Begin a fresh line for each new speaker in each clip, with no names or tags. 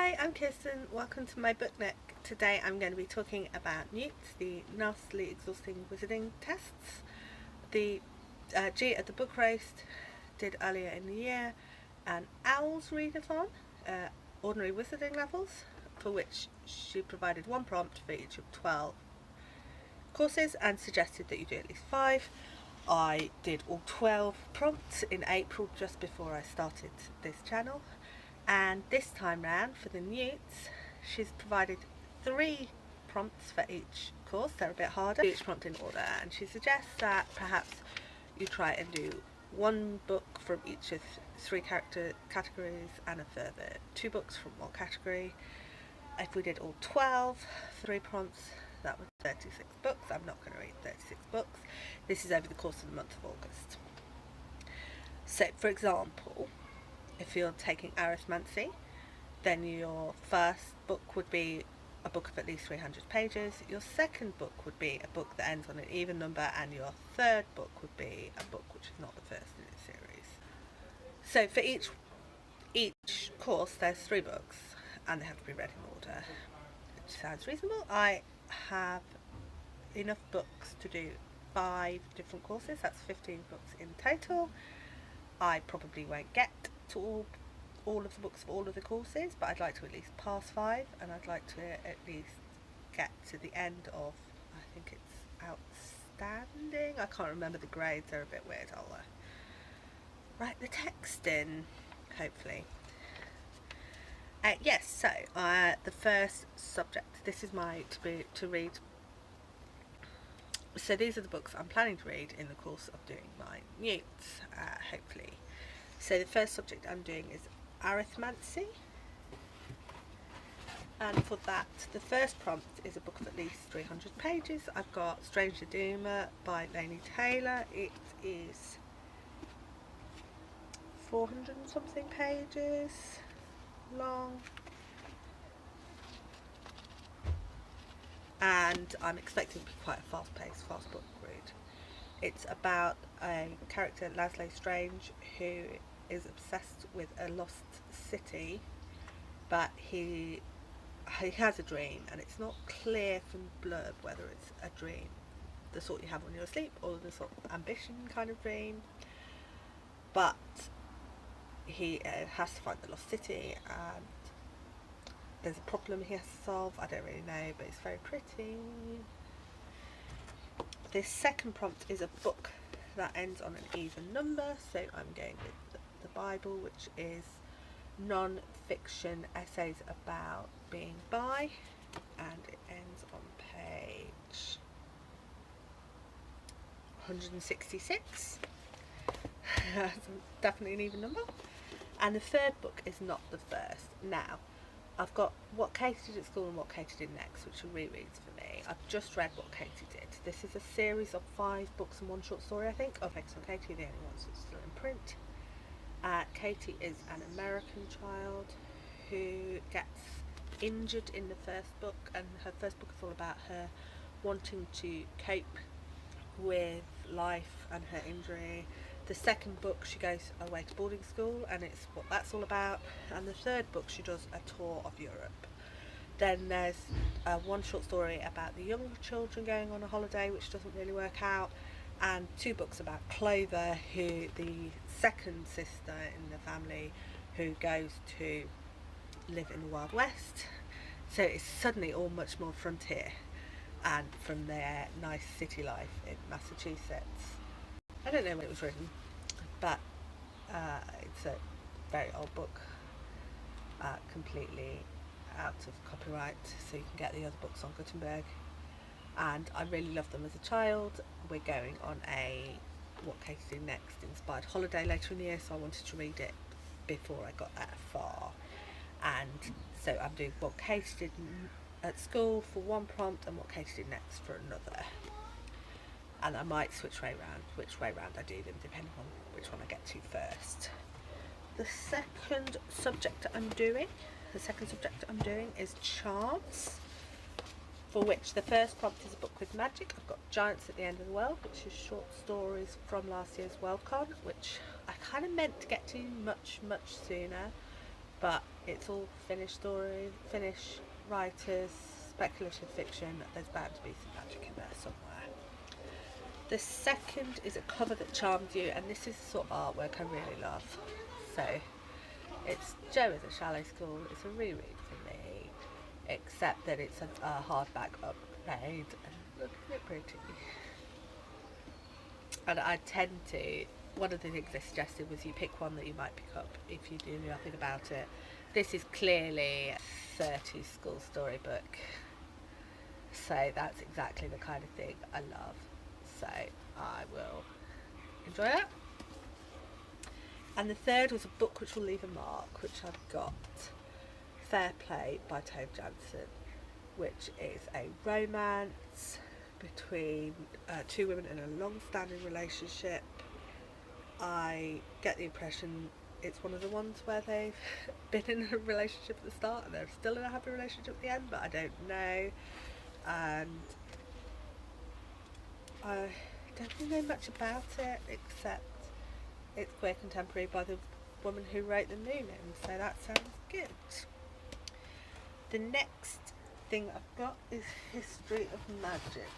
Hi, I'm Kirsten. Welcome to my book nook. Today I'm going to be talking about NEWTs, the Nastily Exhausting Wizarding Tests. The G at the book roast did earlier in the year an Owl's Readathon, ordinary wizarding levels, for which she provided one prompt for each of 12 courses and suggested that you do at least 5. I did all 12 prompts in April just before I started this channel. And this time round for the NEWTs, she's provided 3 prompts for each course. They're a bit harder, each prompt in order, and she suggests that perhaps you try and do one book from each of 3 categories and a further 2 books from one category. If we did all 12, 3 prompts, that was 36 books. I'm not going to read 36 books. This is over the course of the month of August. So, for example, if you're taking arithmancy, then your first book would be a book of at least 300 pages. Your second book would be a book that ends on an even number, and your third book would be a book which is not the first in its series. So for each course there's 3 books and they have to be read in order, which sounds reasonable. I have enough books to do 5 different courses. That's 15 books in total. I probably won't get to all of the books of all of the courses, but I'd like to at least pass 5, and I'd like to at least get to the end of, I think it's outstanding. I can't remember the grades, they're a bit weird. I'll write the text in, hopefully. Yes, so the first subject, this is my to read. So these are the books I'm planning to read in the course of doing my NEWTs, hopefully. So the first subject I'm doing is arithmancy, and for that the first prompt is a book of at least 300 pages. I've got Stranger Doomer by Laini Taylor. It is 400 and something pages long, and I'm expecting to be quite a fast-paced, fast book read. It's about a character, Laszlo Strange, who is obsessed with a lost city, but he has a dream, and it's not clear from blurb whether it's a dream, the sort you have when you're asleep, or the sort of ambition kind of dream. But he has to find the lost city, and there's a problem he has to solve. I don't really know, but it's very pretty. This second prompt is a book that ends on an even number, so I'm going with the Bible, which is non-fiction essays about being bi, and it ends on page 166. Definitely an even number. And the third book is not the first. Now, I've got What Katie Did at School and What Katie Did Next, which are rereads for me. I've just read What Katie Did. This is a series of 5 books and 1 short story, I think, of Excellent Katie, the only ones that's still in print. Katie is an American child who gets injured in the first book, and her first book is all about her wanting to cope with life and her injury. The second book, she goes away to boarding school, and it's what that's all about. And the third book, she does a tour of Europe. Then there's 1 short story about the younger children going on a holiday, which doesn't really work out, and 2 books about Clover, who the second sister in the family, who goes to live in the Wild West. So it's suddenly all much more frontier, and from their nice city life in Massachusetts. I don't know when it was written, but it's a very old book, completely out of copyright, so you can get the other books on Gutenberg, and I really loved them as a child. We're going on a What Katie Did Next inspired holiday later in the year, so I wanted to read it before I got that far. And so I'm doing What Katie Did at School for 1 prompt and What Katie Did Next for another. And I might switch which way round I do them, depending on which one I get to first. The second subject I'm doing is Charms, for which the first prompt is a book with magic. I've got Giants at the End of the World, which is short stories from last year's Worldcon, which I kind of meant to get to much sooner, but It's all Finnish story, Finnish writers, speculative fiction. There's bound to be some magic in there somewhere. The second is A Cover That Charmed You, and this is the sort of artwork I really love. So it's Joe at the Chalet School. It's a reread for me, except that it's a hardback upgrade, and look at it pretty. And I tend to, one of the things they suggested was you pick one that you might pick up if you do nothing about it. This is clearly a 30s school storybook, so that's exactly the kind of thing I love, so I will enjoy it. And the third was a book which will leave a mark, which I've got, Fair Play by Tove Jansson, which is a romance between two women in a long-standing relationship. I get the impression it's one of the ones where they've been in a relationship at the start and they're still in a happy relationship at the end, but I don't know. And I don't really know much about it, except it's queer contemporary by the woman who wrote The Moon, so that sounds good. The next thing I've got is History of Magic.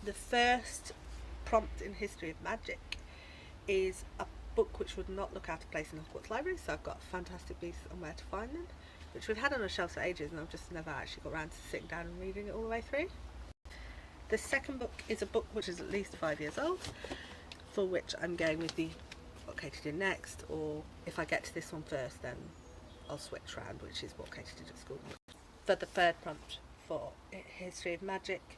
The first prompt in History of Magic is a book which would not look out of place in Hogwarts Library, so I've got Fantastic Beasts and Where to Find Them, which we've had on our shelves for ages and I've just never actually got around to sitting down and reading it all the way through. The second book is a book which is at least 5 years old, for which I'm going with the what Katie did next, or if I get to this one first then I'll switch round, which is what Katie did at school. For the third prompt for History of Magic,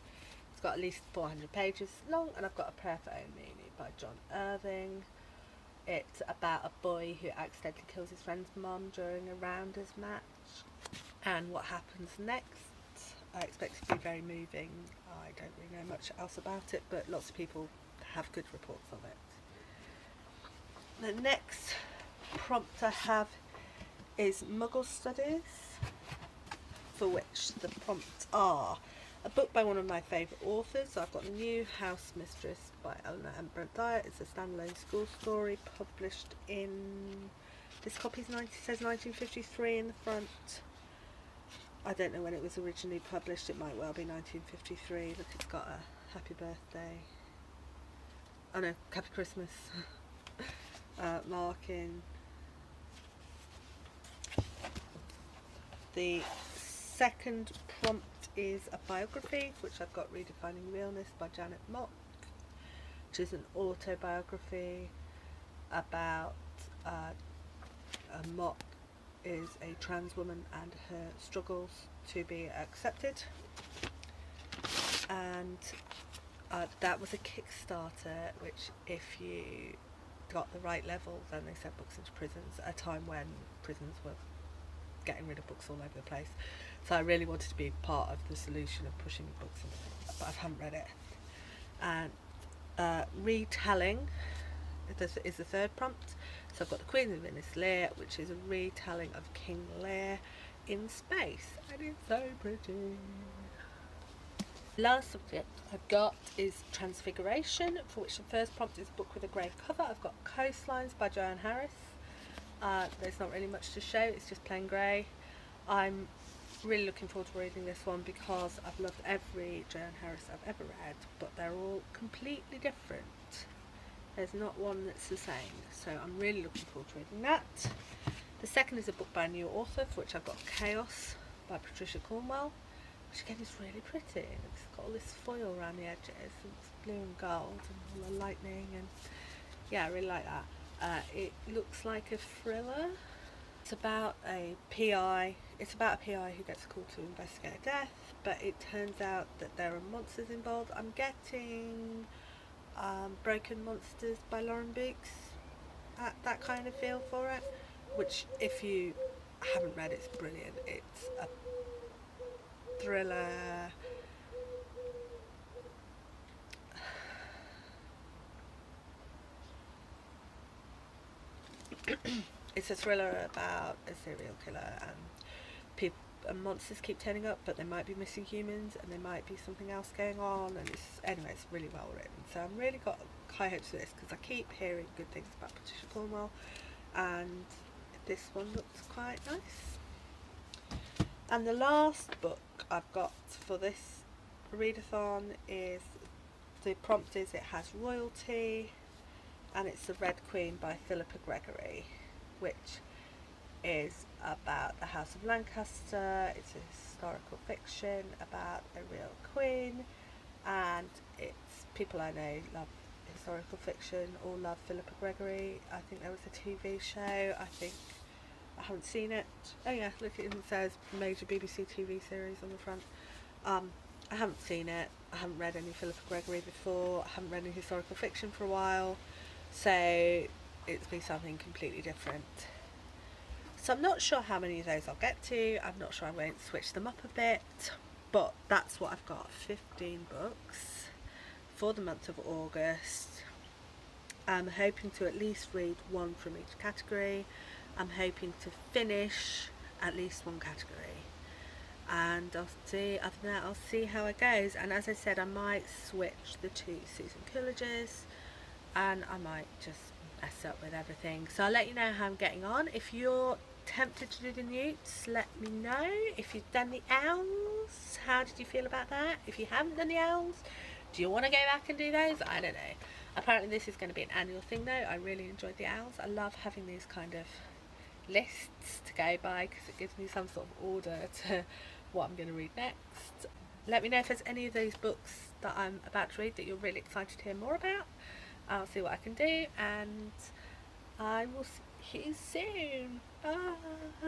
it's got at least 400 pages long, and I've got A Prayer for Own Meanie by John Irving. It's about a boy who accidentally kills his friend's mum during a rounders match, and what happens next. I expect it to be very moving. I don't really know much else about it, but lots of people have good reports of it. The next prompt I have is Muggle Studies, for which the prompts are a book by one of my favourite authors. So I've got The New House Mistress by Eleanor and Brent Dyer. It's a standalone school story published in, this copy says 1953 in the front. I don't know when it was originally published, it might well be 1953. Look, it's got a happy birthday, oh no, happy Christmas marking. The second prompt is a biography, which I've got Redefining Realness by Janet Mock, which is an autobiography about Mock is a trans woman and her struggles to be accepted, and that was a Kickstarter which, if you got the right level, then they sent books into prisons at a time when prisons were getting rid of books all over the place. So I really wanted to be part of the solution of pushing books into prisons, but I haven't read it. And retelling is the third prompt. So I've got The Queen of Innis Lear, which is a retelling of King Lear in space, and it's so pretty. Last subject I've got is Transfiguration, for which the first prompt is a book with a grey cover. I've got Coastlines by Joanne Harris. There's not really much to show, it's just plain grey. I'm really looking forward to reading this one because I've loved every Joanne Harris I've ever read, but they're all completely different. There's not one that's the same, so I'm really looking forward to reading that. The second is a book by a new author, for which I've got Chaos by Patricia Cornwell, which again is really pretty. It's got all this foil around the edges, and it's blue and gold and all the lightning, and yeah, I really like that. It looks like a thriller. It's about a PI. It's about a PI who gets called to investigate a death, but it turns out that there are monsters involved. I'm getting Broken Monsters by Lauren Beeks, that kind of feel for it, which, if you haven't read, it's brilliant. It's a thriller, it's a thriller about a serial killer, and people and monsters keep turning up, but there might be missing humans and there might be something else going on, and it's really well written. So I'm really got high hopes for this because I keep hearing good things about Patricia Cornwell, and This one looks quite nice. And the last book I've got for this readathon is, the prompt is It Has Royalty, and it's The Red Queen by Philippa Gregory, which is about the House of Lancaster. It's a historical fiction about a real queen, and it's, people I know love historical fiction or love Philippa Gregory. I think there was a TV show, I haven't seen it. Oh yeah, look, it says major BBC TV series on the front. I haven't seen it. I haven't read any Philippa Gregory before. I haven't read any historical fiction for a while, so it's been something completely different. So I'm not sure how many of those I'll get to. I'm not sure, I won't switch them up a bit, but that's what I've got. 15 books for the month of August. I'm hoping to at least read one from each category. I'm hoping to finish at least one category, and I'll see, other than that, I'll see how it goes. And as I said, I might switch the two Susan Coolidges, and I might just mess up with everything. So I'll let you know how I'm getting on. If you're tempted to do the NEWTs, let me know. If you've done the owls, how did you feel about that? If you haven't done the owls, do you want to go back and do those? I don't know. Apparently this is going to be an annual thing though. I really enjoyed the owls. I love having these kind of lists to go by because it gives me some sort of order to what I'm going to read next. Let me know if there's any of those books that I'm about to read that you're really excited to hear more about. I'll see what I can do, and I will see you soon. Bye.